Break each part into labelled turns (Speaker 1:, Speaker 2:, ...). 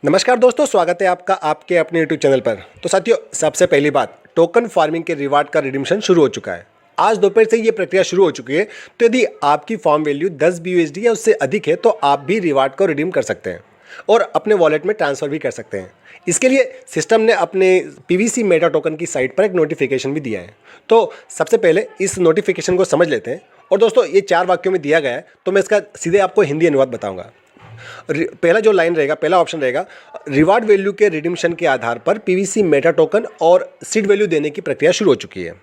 Speaker 1: नमस्कार दोस्तों, स्वागत है आपका आपके अपने यूट्यूब चैनल पर। तो साथियों, सबसे पहली बात, टोकन फार्मिंग के रिवार्ड का रिडीम्पशन शुरू हो चुका है। आज दोपहर से ये प्रक्रिया शुरू हो चुकी है। तो यदि आपकी फॉर्म वैल्यू 10 BUSD या उससे अधिक है तो आप भी रिवार्ड को रिडीम कर सकते हैं और अपने वॉलेट में ट्रांसफ़र भी कर सकते हैं। इसके लिए सिस्टम ने अपने PVC मेटा टोकन की साइट पर एक नोटिफिकेशन भी दिया है। तो सबसे पहले इस नोटिफिकेशन को समझ लेते हैं। और दोस्तों, ये 4 वाक्यों में दिया गया है, तो मैं इसका सीधे आपको हिंदी अनुवाद बताऊंगा। पहला जो लाइन रहेगा, पहला ऑप्शन रहेगा, रिवार्ड वैल्यू के रिडीम्पशन के आधार पर PVC मेटा टोकन और सीड वैल्यू देने की प्रक्रिया शुरू हो चुकी है।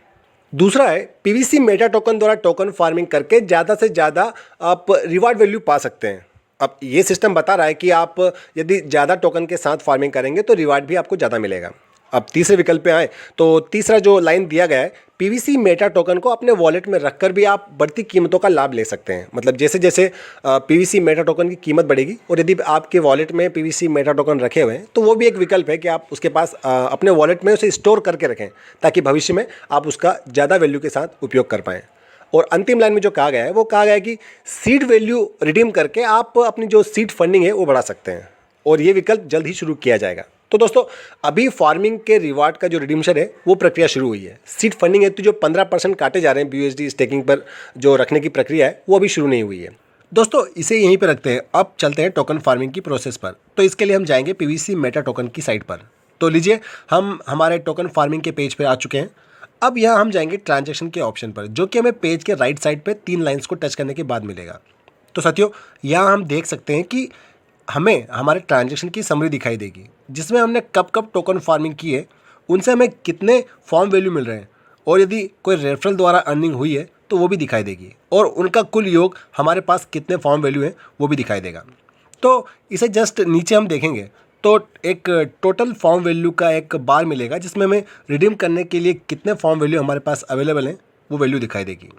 Speaker 1: दूसरा है, PVC मेटा टोकन द्वारा टोकन फार्मिंग करके ज़्यादा से ज़्यादा आप रिवार्ड वैल्यू पा सकते हैं। अब ये सिस्टम बता रहा है कि आप यदि ज़्यादा टोकन के साथ फार्मिंग करेंगे तो रिवार्ड भी आपको ज़्यादा मिलेगा। अब तीसरे विकल्प पे आए तो तीसरा जो लाइन दिया गया है, PVC मेटा टोकन को अपने वॉलेट में रखकर भी आप बढ़ती कीमतों का लाभ ले सकते हैं। मतलब जैसे जैसे PVC मेटा टोकन की कीमत बढ़ेगी और यदि आपके वॉलेट में PVC मेटा टोकन रखे हुए हैं तो वो भी एक विकल्प है कि आप उसके पास अपने वॉलेट में उसे स्टोर करके रखें, ताकि भविष्य में आप उसका ज़्यादा वैल्यू के साथ उपयोग कर पाएँ। और अंतिम लाइन में जो कहा गया है, वो कहा गया है कि सीड वैल्यू रिडीम करके आप अपनी जो सीड फंडिंग है वो बढ़ा सकते हैं, और ये विकल्प जल्द ही शुरू किया जाएगा। तो दोस्तों, अभी फार्मिंग के रिवार्ड का जो रिडीम्पशन है वो प्रक्रिया शुरू हुई है। सीड फंडिंग है तो जो 15% काटे जा रहे हैं BUSD स्टेकिंग पर जो रखने की प्रक्रिया है वो अभी शुरू नहीं हुई है। दोस्तों, इसे यहीं पर रखते हैं, अब चलते हैं टोकन फार्मिंग की प्रोसेस पर। तो इसके लिए हम जाएंगे PVC मेटा टोकन की साइट पर। तो लीजिए, हम हमारे टोकन फार्मिंग के पेज पर आ चुके हैं। अब यहाँ हम जाएंगे ट्रांजैक्शन के ऑप्शन पर, जो कि हमें पेज के राइट साइड पे 3 लाइंस को टच करने के बाद मिलेगा। तो साथियों, यहाँ हम देख सकते हैं कि हमें हमारे ट्रांजैक्शन की समरी दिखाई देगी, जिसमें हमने कब कब टोकन फार्मिंग की है, उनसे हमें कितने फॉर्म वैल्यू मिल रहे हैं, और यदि कोई रेफरल द्वारा अर्निंग हुई है तो वो भी दिखाई देगी, और उनका कुल योग हमारे पास कितने फॉर्म वैल्यू हैं वो भी दिखाई देगा। तो इसे जस्ट नीचे हम देखेंगे तो एक टोटल फॉर्म वैल्यू का एक बार मिलेगा, जिसमें हमें रिडीम करने के लिए कितने फॉर्म वैल्यू हमारे पास अवेलेबल हैं वो वैल्यू दिखाई देगी।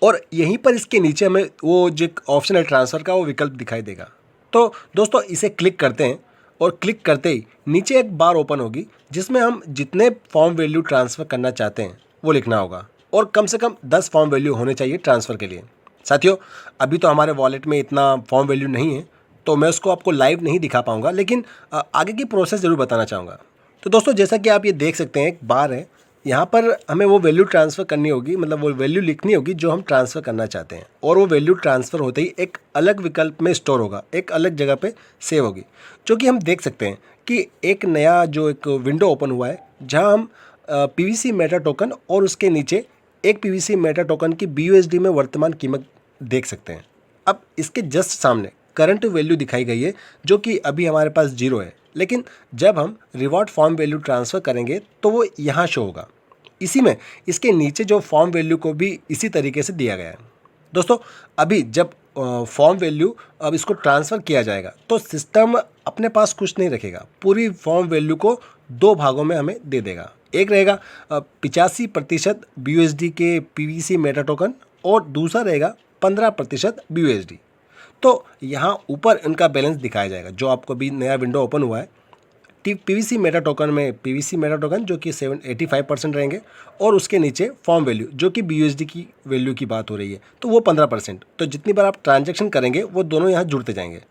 Speaker 1: और यहीं पर इसके नीचे हमें वो जो ऑप्शन है ट्रांसफ़र का, वो विकल्प दिखाई देगा। तो दोस्तों, इसे क्लिक करते हैं और क्लिक करते ही नीचे एक बार ओपन होगी, जिसमें हम जितने फॉर्म वैल्यू ट्रांसफ़र करना चाहते हैं वो लिखना होगा, और कम से कम 10 फॉर्म वैल्यू होने चाहिए ट्रांसफ़र के लिए। साथियों, अभी तो हमारे वॉलेट में इतना फॉर्म वैल्यू नहीं है, तो मैं उसको आपको लाइव नहीं दिखा पाऊंगा, लेकिन आगे की प्रोसेस ज़रूर बताना चाहूँगा। तो दोस्तों, जैसा कि आप ये देख सकते हैं, एक बार है, यहाँ पर हमें वो वैल्यू ट्रांसफ़र करनी होगी, मतलब वो वैल्यू लिखनी होगी जो हम ट्रांसफ़र करना चाहते हैं, और वो वैल्यू ट्रांसफ़र होते ही एक अलग विकल्प में स्टोर होगा, एक अलग जगह पे सेव होगी, जो कि हम देख सकते हैं कि एक नया जो एक विंडो ओपन हुआ है, जहाँ हम PVC मेटा टोकन और उसके नीचे एक PVC मेटा टोकन की BUSD में वर्तमान कीमत देख सकते हैं। अब इसके जस्ट सामने करंट वैल्यू दिखाई गई है, जो कि अभी हमारे पास 0 है, लेकिन जब हम रिवॉर्ड फॉर्म वैल्यू ट्रांसफ़र करेंगे तो वो यहाँ शो होगा। इसी में इसके नीचे जो फॉर्म वैल्यू को भी इसी तरीके से दिया गया है। दोस्तों, अभी जब फॉर्म वैल्यू अब इसको ट्रांसफ़र किया जाएगा तो सिस्टम अपने पास कुछ नहीं रखेगा, पूरी फॉर्म वैल्यू को 2 भागों में हमें दे देगा। एक रहेगा 85% BUSD के PVC मेटा टोकन, और दूसरा रहेगा 15% BUSD। तो यहाँ ऊपर इनका बैलेंस दिखाया जाएगा, जो आपको भी नया विंडो ओपन हुआ है। PVC मेटा टोकन में PVC मेटा टोकन जो कि 85% रहेंगे, और उसके नीचे फॉर्म वैल्यू जो कि BUSD की वैल्यू की बात हो रही है, तो वो 15%। तो जितनी बार आप ट्रांजैक्शन करेंगे वो दोनों यहाँ जुड़ते जाएंगे।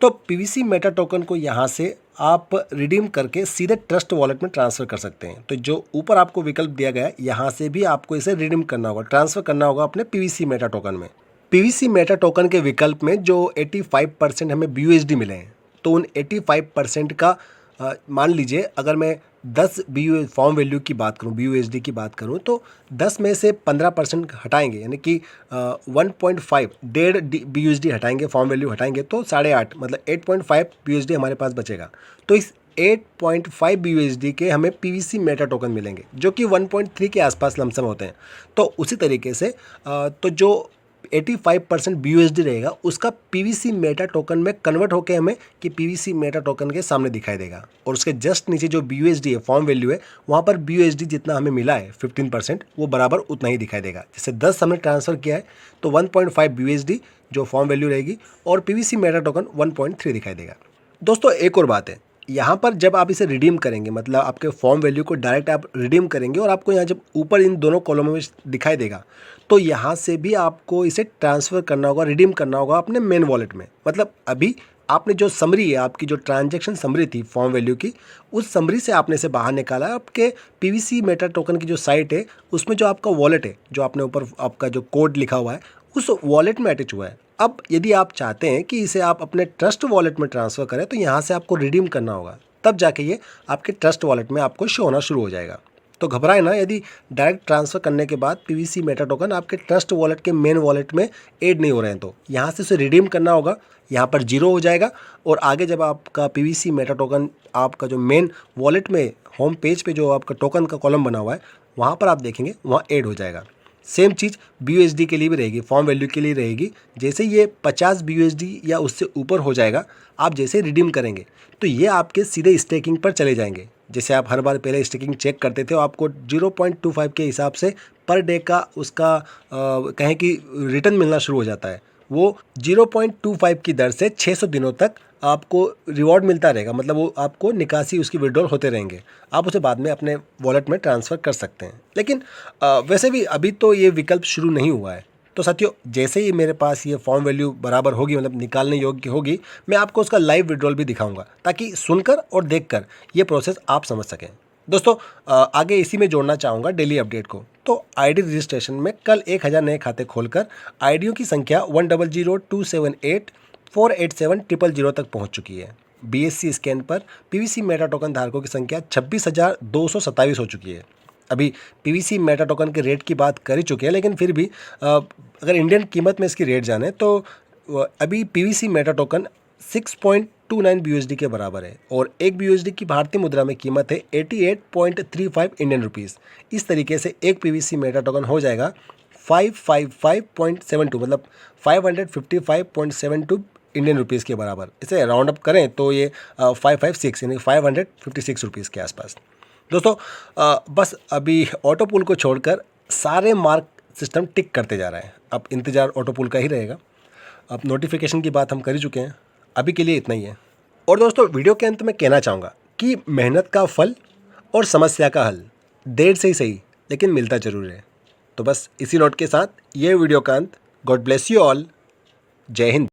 Speaker 1: तो PVC मेटा टोकन को यहाँ से आप रिडीम करके सीधे ट्रस्ट वॉलेट में ट्रांसफ़र कर सकते हैं। तो जो ऊपर आपको विकल्प दिया गया है, यहाँ से भी आपको इसे रिडीम करना होगा, ट्रांसफ़र करना होगा अपने PVC मेटा टोकन में। PVC मेटा टोकन के विकल्प में जो 85% हमें BUSD मिले हैं, तो उन 85% का मान लीजिए अगर मैं 10 फॉर्म वैल्यू की बात करूं, BUSD की बात करूं, तो 10 में से 15% हटाएंगे, यानी कि 1.5 डेढ़ BUSD हटाएंगे, फॉर्म वैल्यू हटाएंगे, तो 8.5 मतलब 8.5 BUSD हमारे पास बचेगा। तो इस 8.5 BUSD के हमें PVC मेटा टोकन मिलेंगे, जो कि 1.3 के आसपास लमसम होते हैं। तो उसी तरीके से तो जो 85% BUSD रहेगा, उसका PVC मेटा टोकन में कन्वर्ट होकर हमें कि PVC मेटा टोकन के सामने दिखाई देगा, और उसके जस्ट नीचे जो BUSD है, फॉर्म वैल्यू है, वहाँ पर BUSD जितना हमें मिला है 15%, वो बराबर उतना ही दिखाई देगा। जैसे 10 हमने ट्रांसफ़र किया है तो 1.5 BUSD जो फॉर्म वैल्यू रहेगी, और PVC मेटा टोकन 1.3 दिखाई देगा। दोस्तों, एक और बात है, यहाँ पर जब आप इसे रिडीम करेंगे, मतलब आपके फॉर्म वैल्यू को डायरेक्ट आप रिडीम करेंगे, और आपको यहाँ जब ऊपर इन दोनों कॉलमों में दिखाई देगा, तो यहाँ से भी आपको इसे ट्रांसफ़र करना होगा, रिडीम करना होगा अपने मेन वॉलेट में। मतलब अभी आपने जो समरी है, आपकी जो ट्रांजैक्शन समरी थी फॉर्म वैल्यू की, उस समरी से आपने इसे बाहर निकाला। आपके पीवीसी मेटा टोकन की जो साइट है उसमें जो आपका वॉलेट है, जो आपने ऊपर आपका जो कोड लिखा हुआ है उस वॉलेट में अटैच हुआ है। अब यदि आप चाहते हैं कि इसे आप अपने ट्रस्ट वॉलेट में ट्रांसफ़र करें तो यहाँ से आपको रिडीम करना होगा, तब जाके ये आपके ट्रस्ट वॉलेट में आपको शो होना शुरू हो जाएगा। तो घबराए ना यदि डायरेक्ट ट्रांसफ़र करने के बाद पीवीसी मेटा टोकन आपके ट्रस्ट वॉलेट के मेन वॉलेट में ऐड नहीं हो रहे हैं, तो यहाँ से उसे रिडीम करना होगा। यहाँ पर 0 हो जाएगा और आगे जब आपका पीवीसी मेटा टोकन आपका जो मेन वॉलेट में होम पेज पे जो आपका टोकन का कॉलम बना हुआ है वहाँ पर आप देखेंगे वहाँ ऐड हो जाएगा। सेम चीज़ BUSD के लिए भी रहेगी, फॉर्म वैल्यू के लिए रहेगी। जैसे ये 50 BUSD या उससे ऊपर हो जाएगा, आप जैसे रिडीम करेंगे तो ये आपके सीधे स्टेकिंग पर चले जाएंगे। जैसे आप हर बार पहले स्टेकिंग चेक करते थे, आपको 0.25 के हिसाब से पर डे का उसका कहें कि रिटर्न मिलना शुरू हो जाता है। वो 0.25 की दर से 600 दिनों तक आपको रिवॉर्ड मिलता रहेगा, मतलब वो आपको निकासी उसकी विड्रॉल होते रहेंगे। आप उसे बाद में अपने वॉलेट में ट्रांसफ़र कर सकते हैं। लेकिन वैसे भी अभी तो ये विकल्प शुरू नहीं हुआ है। तो साथियों, जैसे ही मेरे पास ये फॉर्म वैल्यू बराबर होगी, मतलब निकालने योग्य होगी, मैं आपको उसका लाइव विड्रॉल भी दिखाऊंगा ताकि सुनकर और देखकर ये प्रोसेस आप समझ सकें। दोस्तों, आगे इसी में जोड़ना चाहूँगा डेली अपडेट को। तो आईडी रजिस्ट्रेशन में कल 1000 नए खाते खोलकर आईडियों की संख्या 100278487000 तक पहुंच चुकी है। BSC स्कैन पर पीवीसी मेटा टोकन धारकों की संख्या 26,227 हो चुकी है। अभी पीवीसी मेटा टोकन के रेट की बात कर ही चुके हैं, लेकिन फिर भी अगर इंडियन कीमत में इसकी रेट जाने तो अभी पीवीसी मेटा टोकन 6.29 BUSD के बराबर है और 1 BUSD की भारतीय मुद्रा में कीमत है 88.35 इंडियन रुपीज़। इस तरीके से एक पीवीसी मेटा टोकन हो जाएगा 555.72, मतलब 555.72 इंडियन रुपीज़ के बराबर। इसे राउंड अप करें तो ये 556 यानी 556 रुपीज़ के आसपास। दोस्तों, बस अभी ऑटो पुल को छोड़कर सारे मार्क सिस्टम टिक करते जा रहा है। अब इंतज़ार ऑटो पुल का ही रहेगा। अब नोटिफिकेशन की बात हम कर ही चुके हैं, अभी के लिए इतना ही है। और दोस्तों, वीडियो के अंत में कहना चाहूँगा कि मेहनत का फल और समस्या का हल देर से ही सही, लेकिन मिलता ज़रूर है। तो बस इसी नोट के साथ ये वीडियो का अंत। God bless you all. जय हिंद।